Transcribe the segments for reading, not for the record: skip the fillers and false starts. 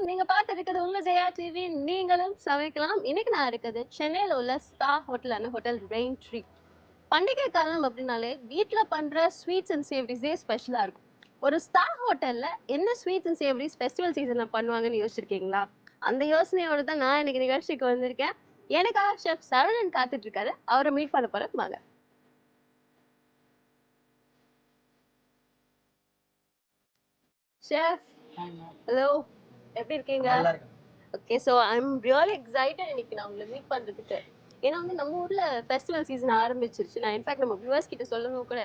நீங்க பார்த்து இருக்கிறது உங்க ஜெயா டிவி. நீங்களும் சமைக்கலாம். இன்னைக்கு நான் இருக்கிறது சென்னையில உள்ள ஸ்டார் ஹோட்டலான ஹோட்டல் ரெயின் ட்ரீ. பண்டிகை காலம் அப்படின்னாலே வீட்ல பண்ற ஸ்வீட்ஸ் அண்ட் சேவரிஸே ஸ்பெஷலா இருக்கும். ஒரு ஸ்டார் ஹோட்டல்ல என்ன ஸ்வீட்ஸ் அண்ட் சேவரிஸ் ஃபெஸ்டிவல் சீசன்ல பண்ணுவாங்கன்னு யோசிச்சிருக்கீங்களா? அந்த யோசனையோட தான் நான் இன்னைக்கு நிகழ்ச்சிக்கு வந்திருக்கேன். எனக்காக ஷெஃப் சரவணன் காத்துட்டு இருக்காரு. அவரை மீட் பண்ண போறேன் வாங்க. ஷெஃப், ஹலோ, எப்படி இருக்கீங்க? நல்லா இருக்கு. Okay, so I am really excited இன்னைக்கு நான் உங்களை மீட் பண்ணுறதுக்கு. ஏன்னா வந்து நம்ம ஊரில் ஃபெஸ்டிவல் சீசன் ஆரம்பிச்சிருச்சு. நான் இன்ஃபேக்ட் நம்ம வியூவர்ஸ் கிட்ட சொல்லணும் கூட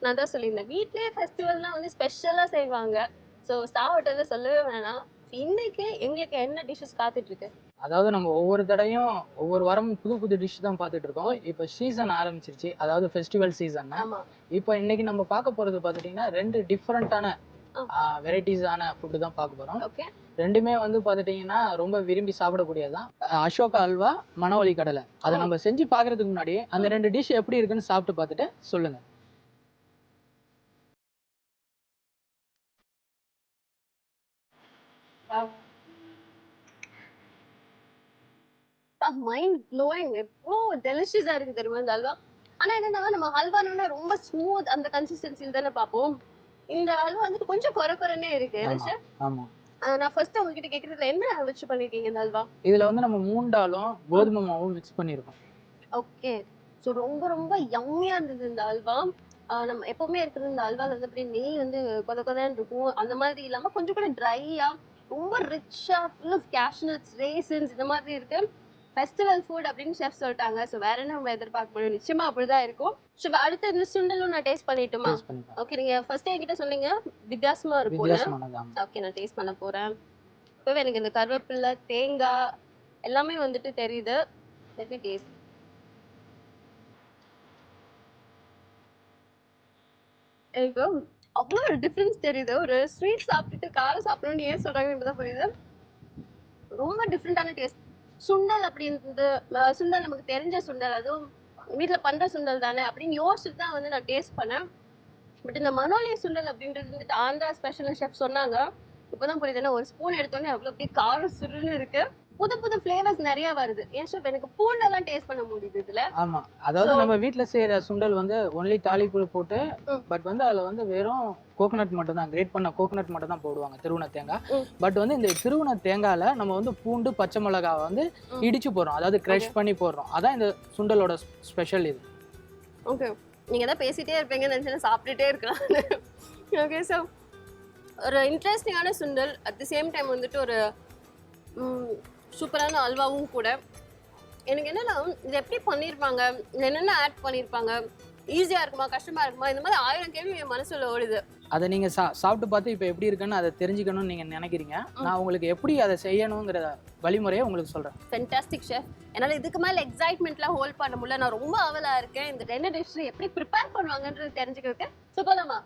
நான் தான் சொல்லியிருந்தேன். வீட்லேயே ஃபெஸ்டிவல்னால் வந்து ஸ்பெஷலாக செய்வாங்க. ஸோ ஸ்டார் ஹோட்டலில் சொல்லவே வேணாம். இன்னைக்கு எங்களுக்கு என்ன டிஷ்ஷஸ் காத்துட்ருக்கு? அதாவது நம்ம ஒவ்வொரு தடையும் ஒவ்வொரு வாரமும் புது புது டிஷ் தான் பார்த்துட்டு இருக்கோம். இப்போ சீசன் ஆரம்பிச்சிருச்சு, அதாவது ஃபெஸ்டிவல் சீசன். ஆமாம். இப்போ இன்னைக்கு நம்ம பார்க்க போறது பார்த்துட்டீங்கன்னா 2 டிஃப்ரெண்டான வெரைட்டிஸான ஃபுட்டு தான் பார்க்க போறோம். ஓகே. ரெண்டுமே வந்து பார்த்துட்டீங்கன்னா ரொம்ப விரும்பி சாப்பிடக்கூடியதான். அசோகா அல்வா, மணவள்ளி கடலை. அதை நம்ம செஞ்சு பார்க்கறதுக்கு முன்னாடி அந்த 2 டிஷ் எப்படி இருக்குன்னு சாப்பிட்டு பார்த்துட்டு சொல்லுங்க. Mind blowing. எவ்வளோ டெலிஷியஸாக இருக்குது தெரியுமா இந்த அல்வா. ஆனால் என்னன்னா நம்ம ஹல்வானோட ரொம்ப ஸ்மூத் அந்த கன்சிஸ்டன்சியில் தானே பார்ப்போம். இந்த அல்வா வந்துட்டு கொஞ்சம் குறைன்னே இருக்கு. ஆமா, நான் ஃபர்ஸ்ட் உங்ககிட்ட கேக்குறதுல என்ன வச்சு பண்ணிருக்கீங்க இந்த அல்வா? இதுல வந்து நம்ம மூண்டாலும் கோதுமை மாவும் மிக்ஸ் பண்ணிருக்கோம். ஓகே. ஸோ ரொம்ப ரொம்ப யம்மியா இருந்தது இந்த அல்வா. நம்ம எப்பவுமே இருக்கிறது இந்த அல்வால வந்து அப்படியே நெய் வந்து கொதன்னு இருக்கும். அந்த மாதிரி இல்லாம கொஞ்சம் கூட ட்ரையா ரொம்ப ரிச்சா ஃபுல் ஆஃப் கேஷ்நட்ஸ், ரேசன்ஸ் இந்த மாதிரி இருக்கு. ஃபெஸ்டிவல் ஃபுட் அப்படின்னு ஷெஃப் சொல்லிட்டாங்க. ஸோ வேற என்ன நம்ம எதிர்பார்க்க முடியும்? நிச்சயமா அப்படிதான் இருக்கும். ஸோ அடுத்து இந்த சுண்டலும் நான் டேஸ்ட் பண்ணிட்டுமா? ஓகே, நீங்க ஃபர்ஸ்ட் என்கிட்ட சொன்னீங்க வித்தியாசமா இருக்கும். ஓகே, நான் டேஸ்ட் பண்ண போறேன். இப்பவே எனக்கு இந்த கருவேப்பிலை, தேங்காய் எல்லாமே வந்துட்டு தெரியுது. Let me taste. எனக்கு அவ்வளோ ஒரு டிஃப்ரென்ஸ் தெரியுது. ஒரு ஸ்வீட் சாப்பிட்டுட்டு காரம் சாப்பிடணும்னு ஏன் சொல்றாங்கன்னு இப்பதான் புரியுது. ரொம்ப டிஃப்ரெண்டான டேஸ்ட். சுண்டல் அப்படின்றது சுண்டல் நமக்கு தெரிஞ்ச சுண்டல், அதுவும் வீட்டுல பண்ற சுண்டல் தானே அப்படின்னு யோசிச்சுட்டு தான் வந்து நான் டேஸ்ட் பண்ணேன். பட் இந்த மனோலி சுண்டல் அப்படின்றது வந்துட்டு ஆந்திரா ஸ்பெஷல் ஷெஃப் சொன்னாங்க. இப்பதான் புரியுது. ஏன்னா ஒரு ஸ்பூன் எடுத்தோன்னே அவ்வளோ அப்படியே காரம் சுருன்னு இருக்கு. புது புது ஃபிளேவர்ஸ் நிறைய வருது. ஏன் ஷெஃப் எனக்கு பூண்டெல்லாம் டேஸ்ட் பண்ண முடியுது இதுல. ஆமா, அதாவது நம்ம வீட்ல செய்யற சுண்டல் வந்து ஒன்லி தாளிப்பு போட்டு, பட் வந்து அதுல வந்து வெறும் கோகனட் மட்டும் தான், கிரேட் பண்ண கோகனட் மட்டும் தான் போடுவாங்க, திருவண்ண தேங்காய். பட் வந்து இந்த திருவண்ண தேங்காயில நம்ம வந்து பூண்டு, பச்சை மிளகாவை வந்து இடிச்சு போடுறோம், அதாவது கிரஷ் பண்ணி போடுறோம். அதான் இந்த சுண்டலோட ஸ்பெஷல் இது. ஓகே, நீங்க தான் பேசிட்டே இருப்பீங்கன்னு நினைச்சு சாப்பிட்டுட்டே இருக்கலாம். ஓகே, ஸோ ஒரு இன்ட்ரெஸ்டிங்கான சுண்டல், அட் தி சேம் டைம் வந்துட்டு ஒரு சூப்பரான அல்வாவும் கூட. எனக்கு என்னன்னா இது எப்படி பண்ணியிருப்பாங்க, என்னென்ன ஆட் பண்ணியிருப்பாங்க, ஈஸியா இருக்குமா கஷ்டமா இருக்குமா, இந்த மாதிரி 1000 கேள்வி என் மனசுல ஓடுது. அதை நீங்க சாப்பிட்டு பார்த்து இப்போ எப்படி இருக்குன்னு அதை தெரிஞ்சுக்கணும்னு நீங்க நினைக்கிறீங்க. நான் உங்களுக்கு எப்படி அதை செய்யணுங்கிற வழிமுறையை உங்களுக்கு சொல்றேன். Fantastic chef. என்னால் இதுக்கு மேலே எக்ஸைட்மெண்ட்லாம் ஹோல்ட் பண்ண முடியல. நான் ரொம்ப ஆவலா இருக்கேன் இந்த 2 டிஷ் எப்படி ப்ரிப்பேர் பண்ணுவாங்கன்றது தெரிஞ்சுக்கிறதுக்கு. ஸோ போலாமா?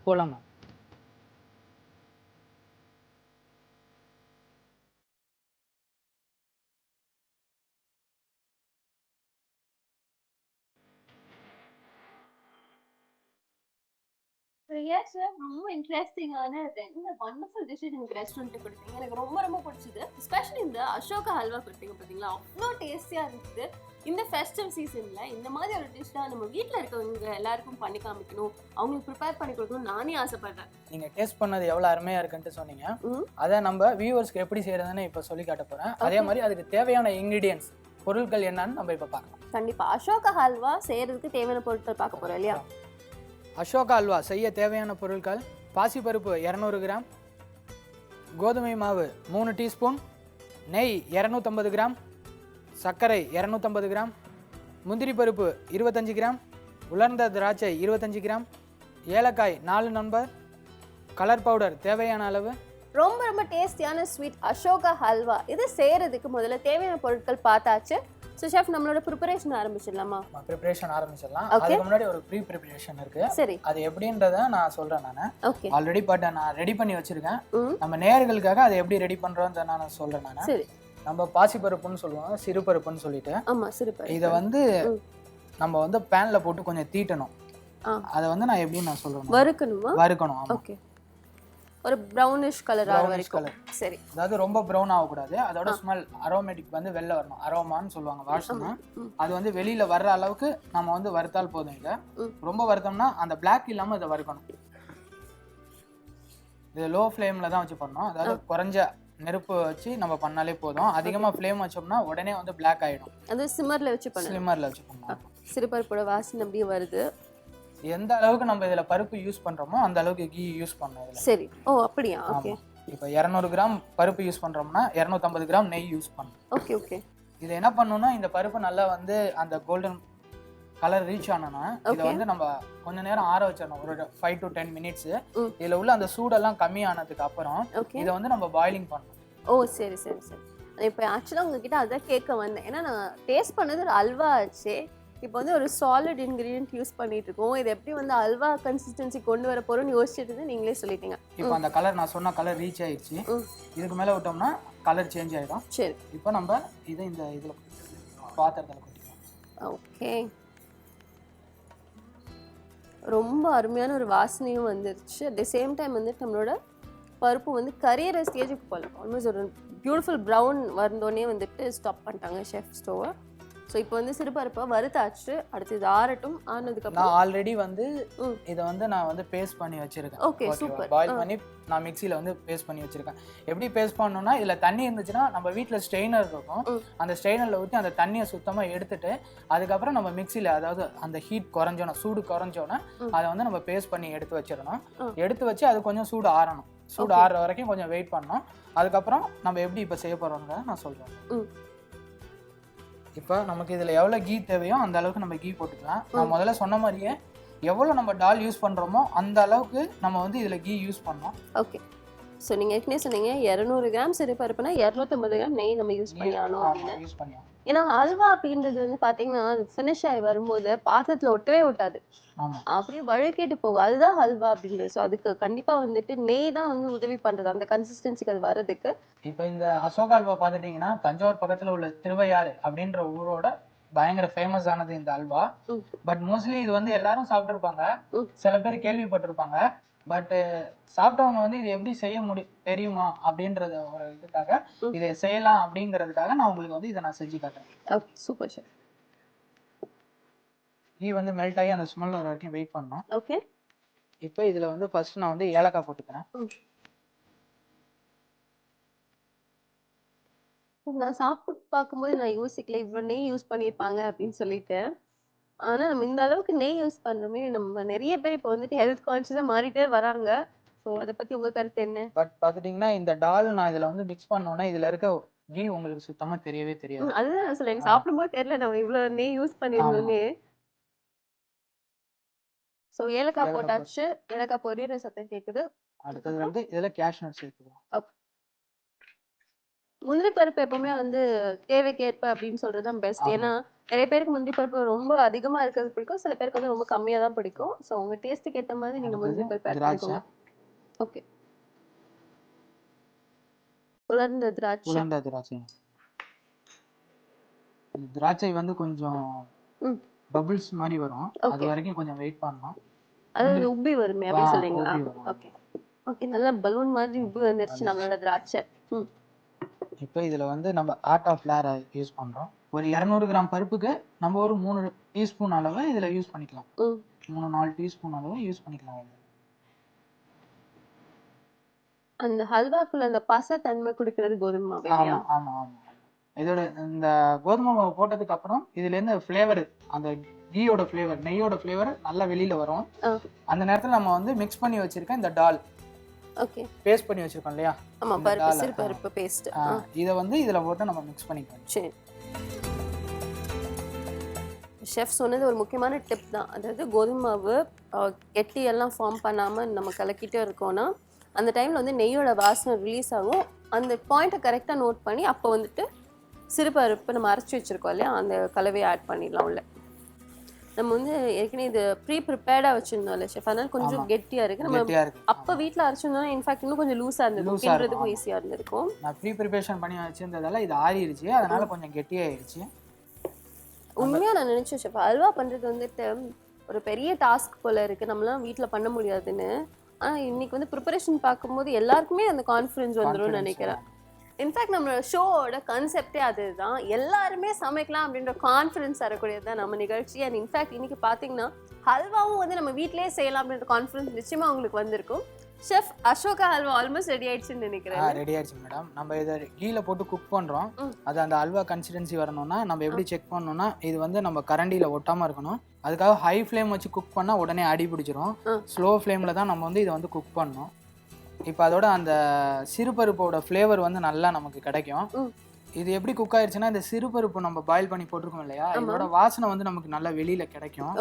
எஸ் சார், ரொம்ப இன்ட்ரெஸ்டிங்கான 2 வண்டர்ஃபுல் டிஷ்ஷஸ் எனக்கு ரெஸ்டாரண்ட்டு கொடுத்தீங்க. எனக்கு ரொம்ப ரொம்ப பிடிச்சது. ஸ்பெஷலி இந்த அசோகா ஹல்வா கொடுத்தீங்க பார்த்தீங்களா, அவ்வளோ டேஸ்டியாக இருக்குது. இந்த ஃபெஸ்டிவல் சீசனில் இந்த மாதிரி ஒரு டிஷ் தான் நம்ம வீட்டில் இருக்கவங்க எல்லாருக்கும் பண்ணி காமிக்கணும், அவங்களுக்கு ப்ரிப்பேர் பண்ணி கொடுக்கணும் நானே ஆசைப்படுறேன். நீங்கள் டேஸ்ட் பண்ணது எவ்வளோ அருமையாக இருக்குன்ட்டு சொன்னீங்க. அதை நம்ம வியூவர்ஸ்க்கு எப்படி செய்கிறதுன்னு இப்போ சொல்லி காட்ட போகிறேன். அதே மாதிரி அதுக்கு தேவையான இன்க்ரீடியன்ஸ் பொருட்கள் என்னன்னு நம்ம இப்போ பார்க்கலாம். கண்டிப்பாக அசோகா ஹல்வா செய்கிறதுக்கு தேவையான பொருட்கள் பார்க்க போகிறோம் இல்லையா? அசோகா அல்வா செய்ய தேவையான பொருட்கள்: பாசிப்பருப்பு 200 கிராம், கோதுமை மாவு 3 டீஸ்பூன், நெய் 250 கிராம், சர்க்கரை 250 கிராம், முந்திரி பருப்பு 25 கிராம், உலர்ந்த திராட்சை 25 கிராம், ஏலக்காய் 4 நம்பர், கலர் பவுடர் தேவையான அளவு. ரொம்ப ரொம்ப டேஸ்டியான ஸ்வீட் அசோகா ஹல்வா இது செய்கிறதுக்கு முதல்ல தேவையான பொருட்கள் பார்த்தாச்சு. ஸோ ஷெஃப், நம்மளோட ப்ரிப்பரேஷன் ஆரம்பிச்சிடலாமா? ப்ரிப்பரேஷன் ஆரம்பிச்சிடலாம். அதுக்கு முன்னாடி ஒரு ப்ரீ ப்ரிப்பரேஷன் இருக்கு. சரி, அது எப்படின்றத நான் சொல்றேன். நான் ஓகே ஆல்ரெடி நான் ரெடி பண்ணி வச்சிருக்கேன். நம்ம நேயர்களுக்காக அதை எப்படி ரெடி பண்றோம்னு நான் சொல்றேன். நான் சரி, நம்ம பாசிப்பருப்புன்னு சொல்லுவோம், சிறுபருப்புன்னு சொல்லிட்டு. ஆமா, சிறுபருப்பு. இதை வந்து நம்ம வந்து பேன்ல போட்டு கொஞ்சம் தீட்டணும். அதை வந்து நான் எப்படின்னு நான் சொல்றேன். வறுக்கணுமா? வறுக்கணும். ஓகே. ஒரு ப்ரௌனிஷ் கலர் ஆற வரைக்கும். சரி, அதாவது ரொம்ப ப்ரௌன் ஆகக்கூடாது. அதோட ஸ்மெல் அரோமேட்டிக் வந்து வெளில வரணும். அரோமான்னு சொல்லுவாங்க, வாசனை. அது வந்து வெளியில வர்ற அளவுக்கு நம்ம வந்து வறுத்தால் போதும். இதை ரொம்ப வறுத்தோம்னா அந்த பிளாக் இல்லாமல் இதை வறுக்கணும். இது லோ ஃப்ளேமில் தான் வச்சு பண்ணணும். அதாவது குறைஞ்ச நெருப்பு வச்சு நம்ம பண்ணாலே போதும். அதிகமாக ஃப்ளேம் வச்சோம்னா உடனே வந்து பிளாக் ஆகிடும். அது சிம்மரில் வச்சு பண்ணணும். சிம்மரில் வச்சு பண்ணலாம். சிறுபருப்போட வாசனை அப்படியே வருது. எந்த அளவுக்கு நம்ம இதில் பருப்பு யூஸ் பண்ணுறோமோ அந்த அளவுக்கு கீ யூஸ் பண்ணணும். சரி, ஓ அப்படியா? ஓகே. இப்போ 200 கிராம் பருப்பு யூஸ் பண்ணுறோம்னா 250 கிராம் நெய் யூஸ் பண்ணணும். Okay okay. இது என்ன பண்ணணும்னா இந்த பருப்பு நல்லா வந்து அந்த கோல்டன் கலர் ரீச் ஆனோன்னா இதை வந்து நம்ம கொஞ்ச நேரம் ஆற வச்சிடணும். ஒரு 5 to 10 மினிட்ஸ். இதில் உள்ள அந்த சூடெல்லாம் கம்மி ஆனதுக்கு அப்புறம் இதை வந்து நம்ம பாயிலிங் பண்ணணும். ஓ சரி சரி சரி. இப்போ ஆக்சுவலாக உங்ககிட்ட அதான் கேட்க வந்தேன். ஏன்னா நான் டேஸ்ட் பண்ணது ஒரு அல்வா ஆச்சு. இப்போ வந்து ஒரு சாலிட் இன்கிரீடியன்ட் யூஸ் பண்ணிட்டு இருக்கோம். இது எப்படி வந்து அல்வா கன்சிஸ்டன்சி கொண்டு வர போறோம்னு யோசிச்சுட்டு இருந்து நீங்களே சொல்லிட்டீங்க. இப்போ அந்த கலர் நான் சொன்ன கலர் ரீச் ஆயிடுச்சு. இதுக்கு மேலே விட்டோம்னா கலர் சேஞ்ச் ஆகிடும். சரி, இப்போ நம்ம இதை இந்த இதில் பாத்திரத்தில் கொட்டிக்கலாம். ஓகே. ரொம்ப அருமையான ஒரு வாசனையும் வந்துருச்சு. அட் த சேம் டைம் வந்துட்டு நம்மளோட பருப்பு வந்து கரியற ஸ்டேஜுக்கு போகலாம். ஆல்மோஸ்ட் ஒரு பியூட்டிஃபுல் ப்ரௌன் வந்தோடனே வந்துட்டு ஸ்டாப் பண்ணிட்டாங்க ஷெஃப் ஸ்டோவை. ஸோ இப்போ வந்து சிறுபருப்பை வறுத்தாச்சு. அடுத்து இது ஆறட்டும். ஆனதுக்கப்புறம் நான் ஆல்ரெடி வந்து இதை வந்து நான் வந்து பேஸ்ட் பண்ணி வச்சிருக்கேன். Okay, super. பாயில் பண்ணி நான் மிக்சியில் வந்து பேஸ்ட் பண்ணி வச்சிருக்கேன். எப்படி பேஸ்ட் பண்ணணும்னா இதில் தண்ணி இருந்துச்சுன்னா நம்ம வீட்டில் ஸ்ட்ரெயினர் இருக்கும். அந்த ஸ்ட்ரெயினரில் ஊற்றி அந்த தண்ணியை சுத்தமாக எடுத்துட்டு அதுக்கப்புறம் நம்ம மிக்சியில், அதாவது அந்த ஹீட் குறைஞ்சோன்னா, சூடு குறைஞ்சோன்னா அதை வந்து நம்ம பேஸ்ட் பண்ணி எடுத்து வச்சிடணும். எடுத்து வச்சு அது கொஞ்சம் சூடு ஆறணும். சூடு ஆறுற வரைக்கும் கொஞ்சம் வெயிட் பண்ணணும். அதுக்கப்புறம் நம்ம எப்படி இப்போ செய்ய போகிறோம்னு நான் சொல்கிறேன். இப்போ நமக்கு இதில் எவ்வளோ கீ தேவையோ அந்த அளவுக்கு நம்ம கீ போட்டுக்கலாம். நான் முதல்ல சொன்ன மாதிரியே எவ்வளோ நம்ம டால் யூஸ் பண்ணுறோமோ அந்த அளவுக்கு நம்ம வந்து இதில் கீ யூஸ் பண்ணோம். ஓகே. ஸோ நீங்கள் ஏற்கனவே சொன்னீங்க 200 கிராம் சிறுபருப்புனா 250 கிராம் நெய் நம்ம யூஸ் பண்ணியானோம். யூஸ் பண்ணியானோம். ஏன்னா அல்வா அப்படின்றது வந்து பார்த்தீங்கன்னா அது ஃபினிஷ் ஆகி வரும்போது பாத்திரத்தில் ஒட்டவே ஒட்டாது, அப்படியே வழுக்கிட்டு போகும். அதுதான் அல்வா அப்படின்றது. ஸோ அதுக்கு கண்டிப்பாக வந்துட்டு நெய் தான் வந்து உதவி பண்ணுறது அந்த கன்சிஸ்டன்சிக்கு அது வர்றதுக்கு. இப்போ இந்த அசோகா அல்வா பார்த்துட்டிங்கன்னா தஞ்சாவூர் பக்கத்தில் உள்ள திருவையாறு அப்படின்ற ஊரோட பயங்கர ஃபேமஸ் ஆனது இந்த அல்வா. பட் மோஸ்ட்லி இது வந்து எல்லாரும் சாப்பிட்டுருப்பாங்க, சில பேர் கேள்விப்பட்டிருப்பாங்க. பட் சாப்பிட்டவங்க வந்து இது எப்படி செய்ய தெரியுமா அப்படின்றத ஒரு இதுக்காக இதை செய்யலாம் அப்படிங்கிறதுக்காக நான் உங்களுக்கு வந்து இதை நான் செஞ்சு காட்டுறேன். Super sir. கீ வந்து மெல்ட் ஆகி அந்த ஸ்மெல் வர வரைக்கும் வெயிட் பண்ணணும். ஓகே. இப்போ இதில் வந்து ஃபர்ஸ்ட் நான் வந்து ஏலக்காய் போட்டுக்கிறேன். நான் சாப்பிட்டு பார்க்கும்போது நான் யோசிக்கல இவ்வளோ நெய் யூஸ் பண்ணியிருப்பாங்க அப்படின்னு சொல்லிட்டு. ஆனா நம்ம இந்த அளவுக்கு நெய் யூஸ் பண்றோமே, நம்ம நிறைய பேர் இப்போ வந்துட்டு ஹெல்த் கான்ஷியஸா மாறிட்டே வராங்க. ஸோ அதை பத்தி உங்க கருத்து என்ன? பட் பார்த்துட்டிங்கன்னா இந்த டால் நான் இதில் வந்து மிக்ஸ் பண்ணோன்னா இதில் இருக்க கீ உங்களுக்கு சுத்தமாக தெரியவே தெரியாது. அதுதான் நான் சொல்றேன், சாப்பிடும்போது தெரியல நம்ம இவ்வளோ நெய் யூஸ் பண்ணிருந்தோமே. ஸோ ஏலக்காய் போட்டாச்சு. ஏலக்காய் பொரியிற சத்தம் கேட்குது. அடுத்தது வந்து இதில் கேஷ்நட் சேர்த்துக்கலாம். முந்திரி பருப்பு எப்பவுமே வந்து தேவைக்கேற்ப அப்படின்னு சொல்றதுதான் பெஸ்ட். ஏன்னா நிறைய பேருக்கு முந்திரி பருப்பு ரொம்ப அதிகமா இருக்கிறது பிடிக்கும், சில பேருக்கு வந்து ரொம்ப கம்மியா தான் பிடிக்கும். ஸோ உங்க டேஸ்ட்டுக்கு ஏற்ற மாதிரி நீங்க முந்திரி பருப்பு ஆட் பண்ணிக்கோங்க. ஓகே. உலர்ந்த திராட்சை. உலர்ந்த திராட்சை. திராட்சை வந்து கொஞ்சம் பபிள்ஸ் மாதிரி வரும், அது வரைக்கும் கொஞ்சம் வெயிட் பண்ணணும். அது உப்பி வருமே அப்படி சொல்றீங்களா? Okay okay. நல்லா பலூன் மாதிரி உப்பி வந்துருச்சு நம்மளோட திராட்சை. இப்போ இதில் வந்து நம்ம ஆட்டா ஃப்ளேரை யூஸ் பண்ணுறோம். ஒரு 200 கிராம் பருப்புக்கு நம்ம ஒரு 3 டீஸ்பூன் அளவு இதில் யூஸ் பண்ணிக்கலாம். 3-4 டீஸ்பூன் அளவு யூஸ் பண்ணிக்கலாம். அந்த ஹல்வாக்குள்ள அந்த பசை தன்மை கொடுக்கிறது கோதுமை மாவு. ஆமாம் ஆமாம் ஆமாம். இதோட இந்த கோதுமை மாவு போட்டதுக்கு அப்புறம் இதுலேருந்து ஃப்ளேவர், அந்த கீயோட ஃப்ளேவர், நெய்யோட ஃப்ளேவர் நல்லா வெளியில் வரும். அந்த நேரத்தில் நம்ம வந்து மிக்ஸ் பண்ணி வச்சிருக்க இந்த டால், ஓகே, பேஸ்ட் பண்ணி வச்சிருக்கோம் இல்லையா? ஆமா, பருப்பு சிறுபருப்பு பேஸ்ட். இத வந்து இதல போட்டு நம்ம மிக்ஸ் பண்ணிக்கலாம். சரி. ஷெஃப் சொன்னது ஒரு முக்கியமான டிப் தான். அதாவது கோதுமை மாவு கெட்டி எல்லாம் ஃபார்ம் பண்ணாம நம்ம கலக்கிட்டே இருக்கோம்னா அந்த டைம்ல வந்து நெய்யோட வாசனை ரிலீஸ் ஆகும். அந்த பாயிண்ட்டை கரெக்டா நோட் பண்ணி அப்போ வந்துட்டு சிறுபருப்பு நம்ம அரைச்சி வச்சிருக்கோம் இல்லையா, அந்த கலவையை ஆட் பண்ணிடலாம் உள்ள. நம்ம வந்து ஏற்கனவே இது ப்ரீ ப்ரிப்பேர்டா வச்சிருந்தோம்ல ஷெஃப், அதனால கொஞ்சம் கெட்டியா இருக்கு. நம்ம அப்ப வீட்ல அரைச்சிருந்தோம்னா இன்ஃபேக்ட் இன்னும் கொஞ்சம் லூஸா இருந்திருக்கும், கிண்டுறதுக்கும் ஈஸியா இருந்திருக்கும். நான் ப்ரீ ப்ரிப்பரேஷன் பண்ணி வச்சிருந்ததால இது ஆறிடுச்சு, அதனால கொஞ்சம் கெட்டியாயிடுச்சு. உண்மையா நான் நினைச்சேன் ஷெஃப், அல்வா பண்றது வந்துட்டு ஒரு பெரிய டாஸ்க் போல இருக்கு, நம்மளாம் வீட்ல பண்ண முடியாதுன்னு. இன்னைக்கு வந்து ப்ரிப்பரேஷன் பார்க்கும்போது எல்லாருக்குமே அந்த கான்ஃபிடன்ஸ் வந்துரும்னு நினைக்கிறேன். இன்ஃபேக்ட் நம்மளோட ஷோவோட கான்செப்டே அதுதான். எல்லாருமே சமைக்கலாம் அப்படின்ற கான்ஃபிடன்ஸ் தரக்கூடியது தான் நம்ம நிகழ்ச்சி. அண்ட் இன்ஃபேக்ட் இன்னைக்கு பார்த்தீங்கன்னா ஹல்வாவும் வந்து நம்ம வீட்டிலேயே செய்யலாம் அப்படின்ற கான்ஃபிடன்ஸ் நிச்சயமா உங்களுக்கு வந்திருக்கும். Chef Ashoka halwa almost ready ஆயிடுச்சுன்னு நினைக்கிறேன். ரெடி ஆயிடுச்சு மேடம். நம்ம இதை கீழே போட்டு குக் பண்ணுறோம். அது அந்த அல்வா கன்சிஸ்டன்சி வரணும்னா நம்ம எப்படி செக் பண்ணணும்னா இது வந்து நம்ம கரண்டியில் ஒட்டாமல் இருக்கணும். அதுக்காக ஹை ஃப்ளேம் வச்சு குக் பண்ணால் உடனே அடி பிடிச்சிரும். ஸ்லோ ஃப்ளேமில் தான் நம்ம வந்து இதை வந்து குக் பண்ணணும். இப்போ அதோட அந்த சிறுபருப்போட ஃப்ளேவர் வந்து நல்லா நமக்கு கிடைக்கும். இது எப்படி குக் ஆயிடுச்சுன்னா இந்த சிறுபருப்பு நம்ம பாயில் பண்ணி போட்டிருக்கோம் இல்லையா, இதோட வாசனை வந்து நமக்கு நல்லா வெளியில கிடைக்கும்.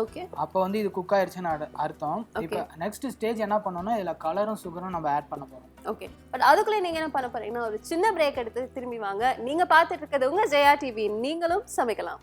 அப்போ வந்து இது குக் ஆயிடுச்சுன்னு அர்த்தம். இப்போ நெக்ஸ்ட் ஸ்டேஜ் என்ன பண்ணோம்னா இதுல கலரும் சுகரும் நம்ம ஆட் பண்ண போறோம். ஓகே, பட் அதுக்குள்ளே நீங்க என்ன பண்ண போறீங்கன்னா ஒரு சின்ன பிரேக் எடுத்து திரும்பி வாங்க. நீங்க பார்த்துட்டு இருக்கிறது உங்க ஜெயா டிவி. நீங்களும் சமைக்கலாம்.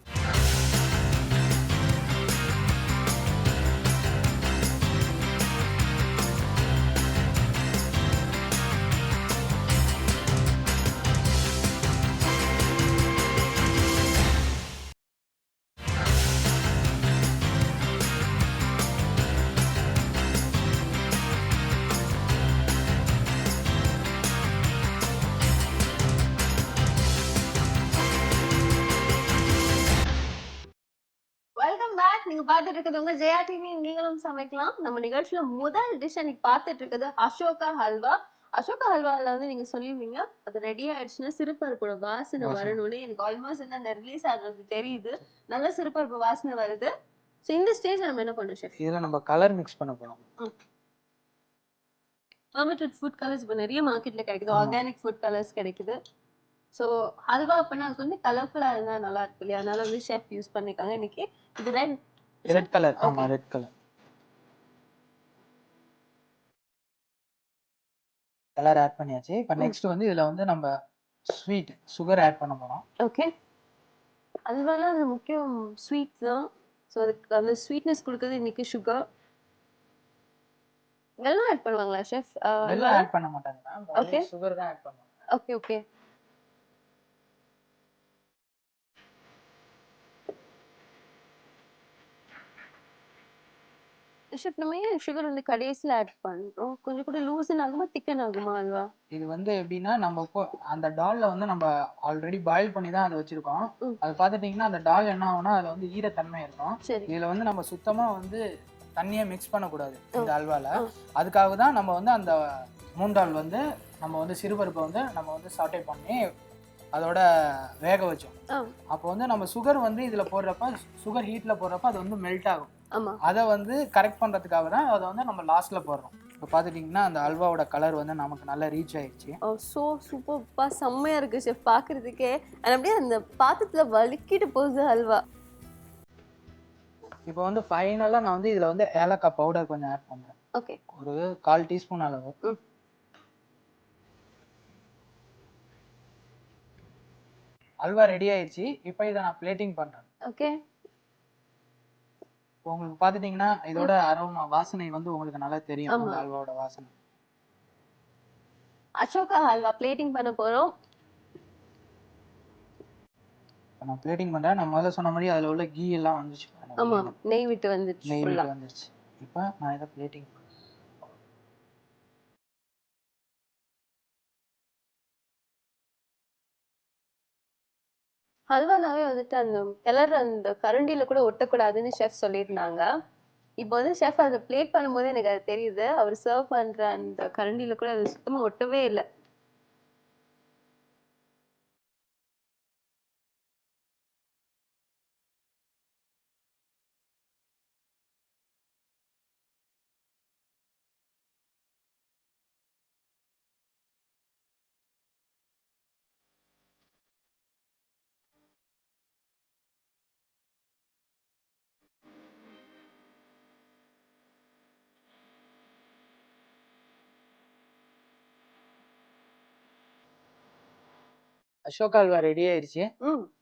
நீங்க பார்த்துட்டு இருக்கிறது உங்க ஜெயா டிவி. நீங்களும் சமைக்கலாம். நம்ம நிகழ்ச்சியில முதல் டிஷ் இன்னைக்கு பார்த்துட்டு இருக்கிறது அசோகா ஹல்வா. அசோகா ஹல்வால வந்து நீங்க சொல்லிருந்தீங்க அது ரெடி ஆயிடுச்சுன்னா சிறுபருப்போட வாசனை வரணும்னு. எனக்கு ஆல்மோஸ்ட் வந்து அந்த ரிலீஸ் ஆகுறது தெரியுது. நல்ல சிறுபருப்பு வாசனை வருது. ஸோ இந்த ஸ்டேஜ் நம்ம என்ன பண்ணணும் ஷெஃப்? இதுல நம்ம கலர் மிக்ஸ் பண்ண போறோம். ஃபர்மெண்டட் ஃபுட் கலர்ஸ் இப்போ நிறைய மார்க்கெட்ல கிடைக்குது. ஆர்கானிக் ஃபுட் கலர்ஸ் கிடைக்குது. ஸோ ஹல்வா அப்படின்னா அது வந்து கலர்ஃபுல்லாக இருந்தால் நல்லா இருக்கு இல்லையா, அதனால வந்து ஷெஃப் யூஸ் பண்ணிருக்காங்க இன்னைக்கு. இது ரெட் கலர். ஆமா, ரெட் கலர் ஆட் பண்ணியாச்சு. இப்போ நெக்ஸ்ட் வந்து இதுல வந்து நம்ம ஸ்வீட் சுகர் ஆட் பண்ண போறோம். ஓகே, அல்வால அது முக்கியம் ஸ்வீட் தான். ஸோ அதுக்கு அந்த ஸ்வீட்னஸ் கொடுக்குறது இன்னைக்கு சுகர். வெல்லம் ஆட் பண்ணுவாங்களா ஷெஃப்? வெல்லம் ஆட் பண்ண மாட்டாங்க. ஓகே, சுகர் தான் ஆட் பண்ணுவாங்க. Okay okay. ஷெஃப் நம்ம ஏன் சுகர் வந்து கடைசியில் ஆட் பண்றோம்? கொஞ்சம் கூட லூசன் ஆகுமா திக்கன் ஆகுமா அல்வா? இது வந்து எப்படின்னா நம்ம அந்த டால்ல வந்து நம்ம ஆல்ரெடி பாயில் பண்ணி தான் அதை வச்சிருக்கோம். அது பார்த்துட்டீங்கன்னா அந்த டால் என்ன ஆகும்னா அதுல வந்து ஈரத்தன்மை இருக்கும். இதுல வந்து நம்ம சுத்தமா வந்து தண்ணியை மிக்ஸ் பண்ணக்கூடாது இந்த அல்வால. அதுக்காக தான் நம்ம வந்து அந்த மூண்டால் வந்து நம்ம வந்து சிறுபருப்பை வந்து நம்ம வந்து சாட்டே பண்ணி அதோட வேக வச்சோம். அப்போ வந்து நம்ம சுகர் வந்து இதுல போடுறப்ப சுகர் ஹீட்ல போடுறப்ப அது வந்து மெல்ட் ஆகும். அதை வந்து கரெக்ட் பண்றதுக்காக தான் அதை வந்து நம்ம லாஸ்ட்ல போடுறோம். இப்போ பார்த்துட்டிங்கன்னா அந்த அல்வாவோட கலர் வந்து நமக்கு நல்லா ரீச் ஆயிடுச்சு. ஸோ சூப்பர்ப்பா, செம்மையா இருக்கு ஷெஃப் பார்க்கறதுக்கே. அப்படியே அந்த பாத்திரத்துல வலிக்கிட்டு போகுது அல்வா. இப்போ வந்து ஃபைனலா நான் வந்து இதுல வந்து ஏலக்காய் பவுடர் கொஞ்சம் ஆட் பண்றேன். ஓகே, ஒரு 1/4 டீஸ்பூன் அளவு. அல்வா ரெடி ஆயிடுச்சு. இப்போ இதை நான் பிளேட்டிங் பண்றேன். ஓகே, உங்களுக்கு பாத்துட்டீங்கன்னா இதோட அரோமா வாசனை வந்து உங்களுக்கு நல்லா தெரியும். அந்த அல்வாவோட வாசனை. அசோகா அல்வா பிளேட்டிங் பண்ண போறோம். நான் பிளேட்டிங் பண்றேன். நான் முதல்ல சொன்ன மாதிரி அதுல உள்ள கீ எல்லாம் வந்துச்சு. ஆமா, நெய் விட்டு வந்துச்சு. நெய் விட்டு வந்துருச்சு. இப்போ நான் இதை பிளேட்டிங் பண்றேன். ஹல்வானாவே வந்துட்டு அந்த கிளற அந்த கரண்டியில கூட ஒட்டக்கூடாதுன்னு ஷெஃப் சொல்லியிருந்தாங்க. இப்போ வந்து ஷெஃப் அதை பிளேட் பண்ணும்போது எனக்கு அது தெரியுது. அவர் சர்வ் பண்ற அந்த கரண்டியில கூட அது சுத்தமா ஒட்டவே இல்லை. அசோகா அல்வா ரெடி ஆயிருச்சு.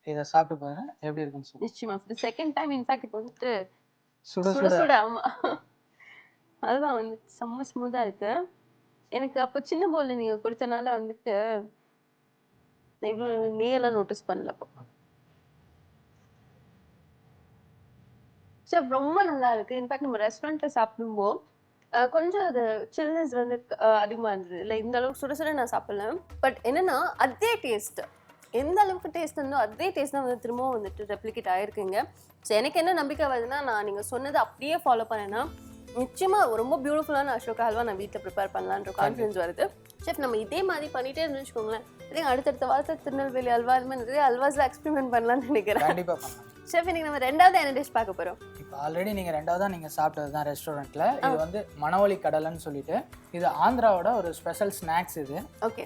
இதை சாப்பிட்டு பாருங்க எப்படி இருக்குன்னு சொல்லி. நிச்சயமா செகண்ட் டைம் இன்ஃபேக்ட் இப்போ வந்துட்டு சுட சுட. ஆமா, அதுதான் வந்து செம்ம ஸ்மூத்தா இருக்கு. எனக்கு அப்போ சின்ன பவுல்ல நீங்க கொடுத்தனால வந்துட்டு இவ்வளவு நெய்யெல்லாம் நோட்டீஸ் பண்ணல. ஷெஃப் ரொம்ப நல்லா இருக்கு. இன்ஃபேக்ட் நம்ம ரெஸ்டாரண்ட்ல சாப்பிடும்போது கொஞ்சம் அது சில்னஸ் வந்து அதிகமா இருந்தது. இல்ல இந்த அளவுக்கு சுட சுட நான் சாப்பிடல. பட் என்னன்னா அதே டேஸ்ட். எந்த அளவுக்கு டேஸ்ட் இருந்தோ அதே டேஸ்ட் தான் வந்து திரும்பவும் வந்துட்டு ரெப்ளிகேட் ஆயிருக்குங்க. ஸோ எனக்கு என்ன நம்பிக்கை வருதுன்னா, நான் நீங்க சொன்னது அப்படியே ஃபாலோ பண்ணேன்னா, நிச்சயமா ரொம்ப பியூட்டிஃபுல்லான அசோகா ஹல்வா நான் வீட்ல ப்ரிப்பேர் பண்ணலான்ற கான்ஃபிடன்ஸ் வருது. செஃப் நம்ம இதே மாதிரி பண்ணிட்டே இருந்தோம்னு வச்சுக்கோங்களேன், அடுத்தடுத்த வாரத்துல திருநெல்வேலி அல்வா அது மாதிரி நிறைய அல்வாஸ்ல எக்ஸ்பெரிமெண்ட் பண்ணலாம்னு நினைக்கிறேன். கண்டிப்பா பண்ணலாம். செஃப் இன்னைக்கு நம்ம 2வது என்ன டிஷ் பார்க்க போறோம்? இப்போ ஆல்ரெடி நீங்கள் 2வதா நீங்கள் சாப்பிட்டது தான் ரெஸ்டாரண்ட்டில். இது வந்து மணவள்ளி கடலைன்னு சொல்லிட்டு, இது ஆந்திராவோட ஒரு ஸ்பெஷல் ஸ்நாக்ஸ் இது. ஓகே.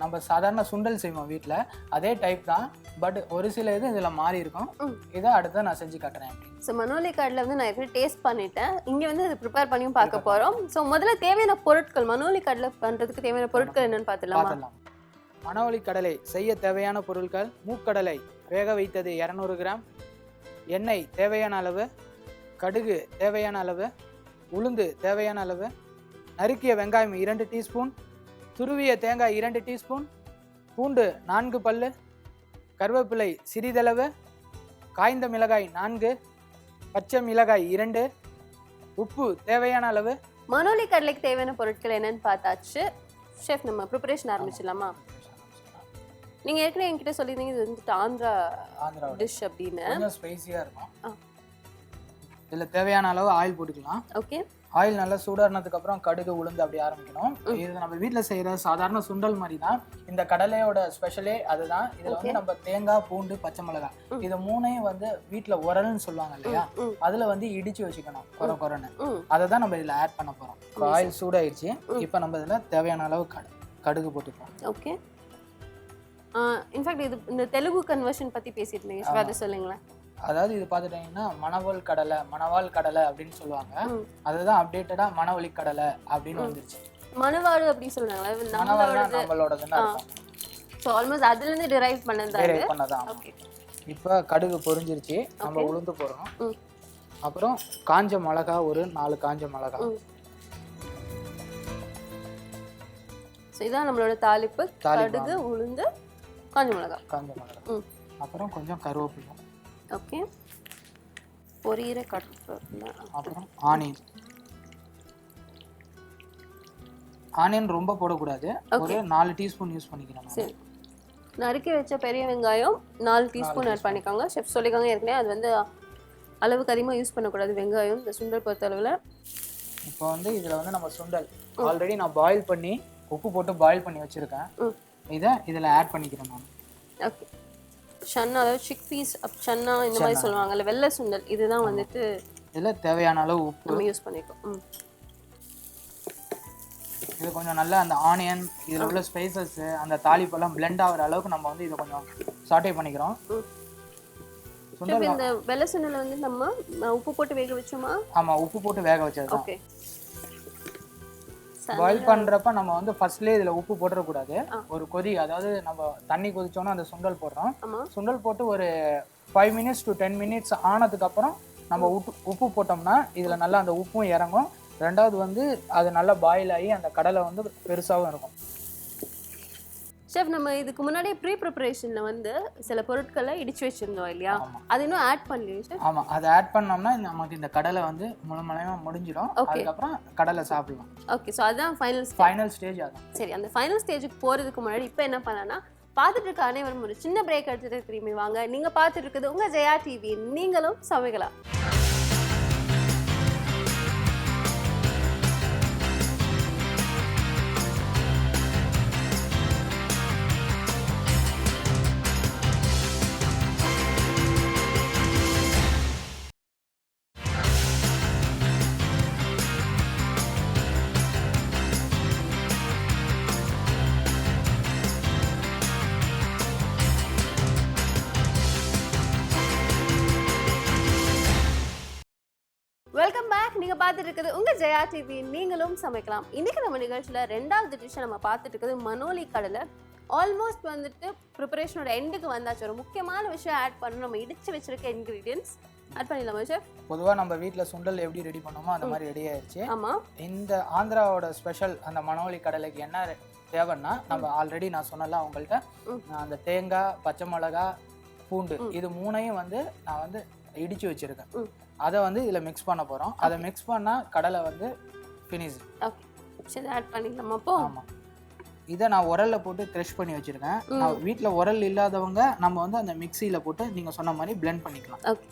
நம்ம சாதாரண சுண்டல் செய்வோம் வீட்டில், அதே டைப் தான். பட் ஒரு சில இது இதில் மாறி இருக்கும். இதை அடுத்து நான் செஞ்சு காட்டுறேன். ஸோ மணவள்ளி கடலை வந்து நான் எப்படி டேஸ்ட் பண்ணிட்டேன், இங்கே வந்து இது ப்ரிப்பேர் பண்ணியும் பார்க்க போகிறோம். ஸோ முதல்ல தேவையான பொருட்கள், மணவள்ளி கடலை பண்ணுறதுக்கு தேவையான பொருட்கள் என்னன்னு பார்த்துடலாம். மணவள்ளி கடலை செய்ய தேவையான பொருட்கள்: மூக்கடலை வேக வைத்தது 200 கிராம், எண்ணெய் தேவையான அளவு, கடுகு தேவையான அளவு, உளுந்து தேவையான அளவு, நறுக்கிய வெங்காயம் 2 டீஸ்பூன், துருவிய தேங்காய் 2 டீஸ்பூன், பூண்டு 4 பல்லு, கருவேப்பிலை சிறிதளவு, காய்ந்த மிளகாய் 4, பச்சை மிளகாய் 2, உப்பு தேவையான அளவு. மணவள்ளி கடலைக்கு தேவையான பொருட்கள் என்னன்னு பார்த்தாச்சு. ஷெஃப் நம்ம ப்ரிப்பரேஷன் ஆரம்பிச்சிடலாமா? நீங்க ஏற்கனவே என்கிட்ட சொல்லியிருந்தீங்க இது வந்து ஆந்திரா டிஷ் அப்படின்னு. கொஞ்சம் ஸ்பைசியா இருக்கும். இதுல தேவையான அளவு ஆயில் போட்டுக்கலாம். ஓகே. ஆயில் நல்லா சூடானதுக்கு அப்புறம் கடுகு உளுந்து அப்படி ஆரம்பிக்கணும். இது நம்ம வீட்டில் செய்யற சாதாரண சுண்டல் மாதிரி தான். இந்த கடலையோட ஸ்பெஷலே அதுதான். இதுல வந்து நம்ம தேங்காய், பூண்டு, பச்சை மிளகாய் இது மூணையும் வந்து வீட்டுல உரல்னு சொல்லுவாங்க இல்லையா, அதுல வந்து இடிச்சு வச்சுக்கணும் கொர கொரன்னு. அதை தான் நம்ம இதுல ஆட் பண்ண போறோம். ஆயில் சூடாயிடுச்சு. இப்போ நம்ம இதுல தேவையான அளவு கடுகு போட்டுக்கலாம். ஓகே. இன்ஃபேக்ட் இது இந்த தெலுங்கு கன்வர்ஷன் பத்தி பேசிட்டு இருந்தீங்க, அதை சொல்லுங்களேன். அதாவது இது பார்த்துட்டீங்கன்னா மணவாள் கடலை அப்படின்னு சொல்லுவாங்க. அதுதான் அப்டேட்டடா மணவள்ளி கடலை அப்படின்னு வந்துருச்சு. மணவாடு அப்படி சொல்றாங்க. நம்மளோடதுன்னா சோ ஆல்மோஸ்ட் அதுல இருந்து டிரைவ் பண்ணதான். ஓகே. இப்போ கடுகு பொரிஞ்சிருச்சு. நம்ம உளுந்து போடுறோம். அப்புறம் காஞ்ச மிளகா ஒரு 4 காஞ்ச மிளகா. சோ இதான் நம்மளோட தாளிப்பு. கடுகு, உளுந்து, காஞ்ச மிளகா. அப்புறம் கொஞ்சம் கருவேப்பிலை. ஓகே. பொரியிற கருவேப்பிலை. அப்புறம் ஆனியன் ரொம்ப போடக்கூடாது. ஒரு 4 டீஸ்பூன் யூஸ் பண்ணிக்கலாம். சரி. நறுக்கி வச்ச பெரிய வெங்காயம் 4 டீஸ்பூன் ஆட் பண்ணிக்கோங்க. ஷெஃப் சொல்லிக்கோங்க ஏற்கனவே அது வந்து அளவுக்கு அதிகமாக யூஸ் பண்ணக்கூடாது வெங்காயம் இந்த சுண்டல் பொறுத்த அளவில். இப்போ வந்து இதில் வந்து நம்ம சுண்டல் ஆல்ரெடி நான் பாயில் பண்ணி உப்பு போட்டு பாயில் பண்ணி வச்சுருக்கேன். இதை இதில் ஆட் பண்ணிக்கிறேன் நான். ஓகே. சன்னா, அதாவது சிக் பீஸ், சன்னா இந்த மாதிரி சொல்லுவாங்கல்ல, வெள்ளை சுண்டல், இதுதான் வந்துட்டு இதில் தேவையான அளவு உப்பு நம்ம யூஸ் பண்ணிக்கோம். இது கொஞ்சம் நல்லா அந்த ஆனியன் இதில் உள்ள ஸ்பைசஸ் அந்த தாளிப்பெல்லாம் பிளெண்ட் ஆகிற அளவுக்கு நம்ம வந்து இதை கொஞ்சம் சாட்டே பண்ணிக்கிறோம். இந்த வெள்ளை சுண்டல் வந்து நம்ம உப்பு போட்டு வேக வச்சோமா? ஆமாம், உப்பு போட்டு வேக வச்சது. ஓகே. பாயில் பண்றப்ப நம்ம வந்து ஃபர்ஸ்ட்லயே இதுல உப்பு போடக்கூடாது. ஒரு கொதி, அதாவது நம்ம தண்ணி கொதிச்சோன்னா அந்த சுண்டல் போடுறோம். சுண்டல் போட்டு ஒரு 5 minutes to 10 minutes ஆனதுக்கு அப்புறம் நம்ம உப்பு போட்டோம்னா இதுல நல்லா அந்த உப்பும் இறங்கும். ரெண்டாவது வந்து அது நல்லா பாயில் ஆகி அந்த கடலை வந்து பெருசாகவும் இருக்கும். ஷெஃப் நம்ம இதுக்கு முன்னாடியே ப்ரீ ப்ரிப்பரேஷன்ல வந்து சில பொருட்களை இடிச்சு வச்சிருந்தோம் இல்லையா, அது இன்னும் ஆட் பண்ணலையே ஷெஃப்? ஆமா, அதை ஆட் பண்ணோம்னா நமக்கு இந்த கடலை வந்து முழுமையா முடிஞ்சிடும். அதுக்கப்புறம் கடலை சாப்பிடலாம். ஓகே. ஸோ அதுதான் ஃபைனல் ஸ்டேஜ். அதான். சரி, அந்த ஃபைனல் ஸ்டேஜுக்கு போறதுக்கு முன்னாடி இப்போ என்ன பண்ணலாம்னா, பார்த்துட்டு இருக்க அனைவரும் ஒரு சின்ன பிரேக் எடுத்துட்டு திரும்பி வாங்க. நீங்க பார்த்துட்டு இருக்குது உங்க ஜெயா டிவி, நீங்களும் சமைக்கலாம். Welcome back. நீங்க பார்த்துட்டு இருக்குது உங்க ஜெயா டிவி, நீங்களும் சமைக்கலாம். இன்னைக்கு நம்ம நிகழ்ச்சியில 2வது டிஷ் நம்ம பார்த்துட்டு இருக்குது மணவள்ளி கடலை. ஆல்மோஸ்ட் வந்துட்டு ப்ரிப்பரேஷனோட எண்டுக்கு வந்தாச்சு. ஒரு முக்கியமான விஷயம் ஆட் பண்ணணும். நம்ம இடிச்சு வச்சிருக்க இன்கிரீடியன்ஸ் ஆட் பண்ணிடலாமா ஷெஃப்? பொதுவாக நம்ம வீட்டில் சுண்டல் எப்படி ரெடி பண்ணோமோ அந்த மாதிரி ரெடி ஆயிடுச்சு. ஆமாம். இந்த ஆந்திராவோட ஸ்பெஷல் அந்த மணவள்ளி கடலைக்கு என்ன தேவைன்னா, நம்ம ஆல்ரெடி நான் சொன்னல அவங்கள்ட்ட அந்த தேங்காய், பச்சை மிளகா, பூண்டு இது மூணையும் வந்து நான் வந்து இடிச்சு வச்சிருக்கேன். அதை வந்து இதில் மிக்ஸ் பண்ண போகிறோம். அதை மிக்ஸ் பண்ணால் கடலை வந்து ஃபினிஷ். ஓகே சரி ஆட் பண்ணிடலாமா அப்போ? ஆமாம், இதை நான் உரலில் போட்டு க்ரஷ் பண்ணி வச்சுருக்கேன். நான் வீட்டில் உரல் இல்லாதவங்க நம்ம வந்து அந்த மிக்சியில் போட்டு நீங்கள் சொன்ன மாதிரி பிளெண்ட் பண்ணிக்கலாம். ஓகே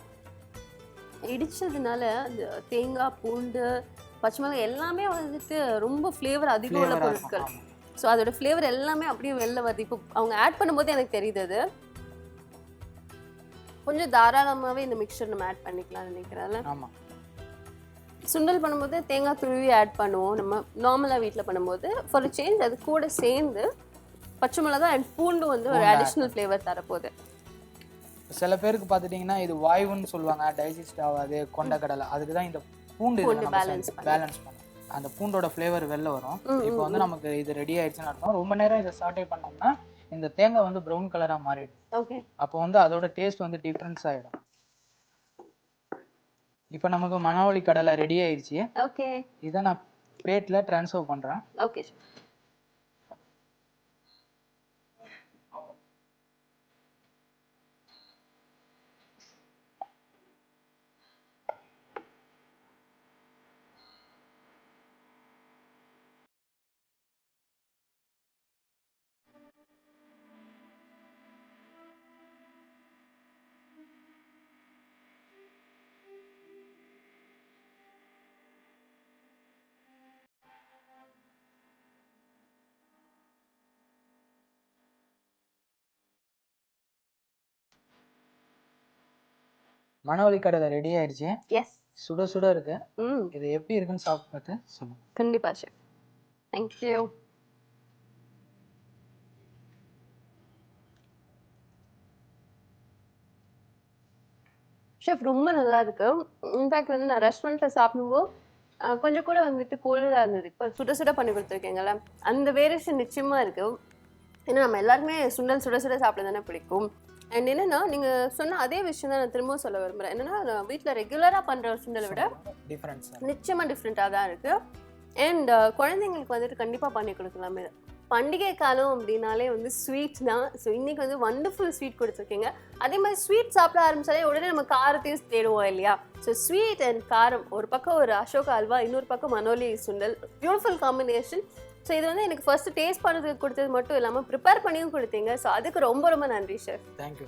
இடிச்சதுனால அந்த தேங்காய் பூண்டு பச்சை மிளகாய் எல்லாமே வந்துட்டு ரொம்ப ஃப்ளேவர் அதிகம் உள்ள பொருட்கள். ஸோ அதோட ஃப்ளேவர் எல்லாமே அப்படியே வெளில வருது. இப்போ அவங்க ஆட் பண்ணும்போது எனக்கு தெரியுது அது கொஞ்சம் தாராளமாகவே இந்த மிக்சர் நம்ம ஆட் பண்ணிக்கலாம்னு நினைக்கிறேன்ல. ஆமாம், சுண்டல் பண்ணும்போது தேங்காய் துருவி ஆட் பண்ணுவோம் நம்ம நார்மலாக வீட்டில் பண்ணும்போது. ஃபார் சேஞ்ச் அது கூட சேர்ந்து பச்சை மிளகாய் அண்ட் பூண்டு வந்து ஒரு அடிஷ்னல் ஃப்ளேவர் தரப்போகுது. சில பேருக்கு பார்த்துட்டிங்கன்னா இது வாயுன்னு சொல்லுவாங்க, டைஜஸ்ட் ஆகாது கொண்டக்கடலை. அதுக்கு தான் இந்த பூண்டு பேலன்ஸ் பண்ணும். அந்த பூண்டோட ஃப்ளேவர் வெளில வரும். இப்போ வந்து நமக்கு இது ரெடி ஆயிடுச்சுன்னு அர்த்தம். ரொம்ப நேரம் இதை சாட்டே பண்ணோம்னா இந்த தேங்காய் வந்து ப்ரௌன் கலராக மாறிடும். ஓகே அப்போ வந்து அதோட டேஸ்ட் வந்து டிஃப்ரென்ஸ் ஆகிடும். இப்போ நமக்கு மணவள்ளி கடலை ரெடி ஆயிடுச்சு. ஓகே இதை நான் பிளேட்டில் ட்ரான்ஸ்ஃபர் பண்ணுறேன். ஓகே மணவள்ளி கடலை ரெடி ஆயிடுச்சு. எஸ் சுட சுட இருக்கு. இது எப்படி இருக்குன்னு சாப்பிட்டு பார்த்து சொல்லுங்க. கண்டிப்பா ஷெஃப். தேங்க்யூ. ஷெஃப் ரொம்ப நல்லா இருக்கு. இன்ஃபேக்ட் வந்து நான் ரெஸ்டாரண்ட்ல சாப்பிடும்போது கொஞ்சம் கூட வந்துட்டு கோல்டாக இருந்தது. இப்போ சுட சுட பண்ணி கொடுத்துருக்கீங்களா, அந்த வேரியேஷன் நிச்சயமா இருக்கு. ஏன்னா நம்ம எல்லாருமே சுண்டல் சுட சுட சாப்பிட தானே பிடிக்கும். அண்ட் என்னன்னா நீங்க சொன்ன அதே விஷயம் தான் நான் திரும்பவும் சொல்ல விரும்புறேன். என்னன்னா நான் வீட்டில் ரெகுலரா பண்ற சுண்டலை விட நிச்சயமா டிஃப்ரெண்ட்டாக தான் இருக்கு. அண்ட் குழந்தைங்களுக்கு வந்துட்டு கண்டிப்பா பண்ணி கொடுக்கலாம். இது பண்டிகை காலம் அப்படின்னாலே வந்து ஸ்வீட் தான். ஸோ இன்னைக்கு வந்து வண்டர்ஃபுல் ஸ்வீட் கொடுத்துருக்கீங்க. அதே மாதிரி ஸ்வீட் சாப்பிட ஆரம்பிச்சாலே உடனே நம்ம காரத்தையும் தேடுவோம் இல்லையா? ஸோ ஸ்வீட் அண்ட் காரம், ஒரு பக்கம் ஒரு அசோகா அல்வா, இன்னொரு பக்கம் மனோலி சுண்டல், பியூட்டிஃபுல் காம்பினேஷன். ஸோ இது வந்து எனக்கு ஃபர்ஸ்ட் டேஸ்ட் பண்ணுறதுக்கு கொடுத்தது மட்டும் இல்லாமல் ப்ரிப்பேர் பண்ணியும் கொடுத்தீங்க. ஸோ அதுக்கு ரொம்ப ரொம்ப நன்றி chef. Thank you.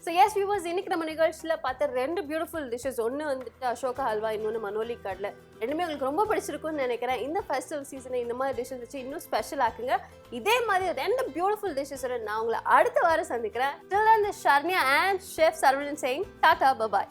So yes viewers, இன்னைக்கு நம்ம நிகழ்ச்சியில் பார்த்த 2 பியூட்டிஃபுல் டிஷ்ஷஸ், ஒன்று வந்துட்டு அசோகா ஹல்வா, இன்னொன்று மனோலி கடலை. ரெண்டுமே உங்களுக்கு ரொம்ப பிடிச்சிருக்கும்னு நினைக்கிறேன். இந்த ஃபெஸ்டிவல் சீசனை இந்த மாதிரி டிஷ்ஷஸ் வச்சு இன்னும் ஸ்பெஷல் ஆக்குங்க. இதே மாதிரி 2 பியூட்டிஃபுல் டிஷ்ஷஸோட நான் உங்களை அடுத்த வாரம் சந்திக்கிறேன். Till then, this is Sharnya and Chef Saravanan saying Tata, bye-bye.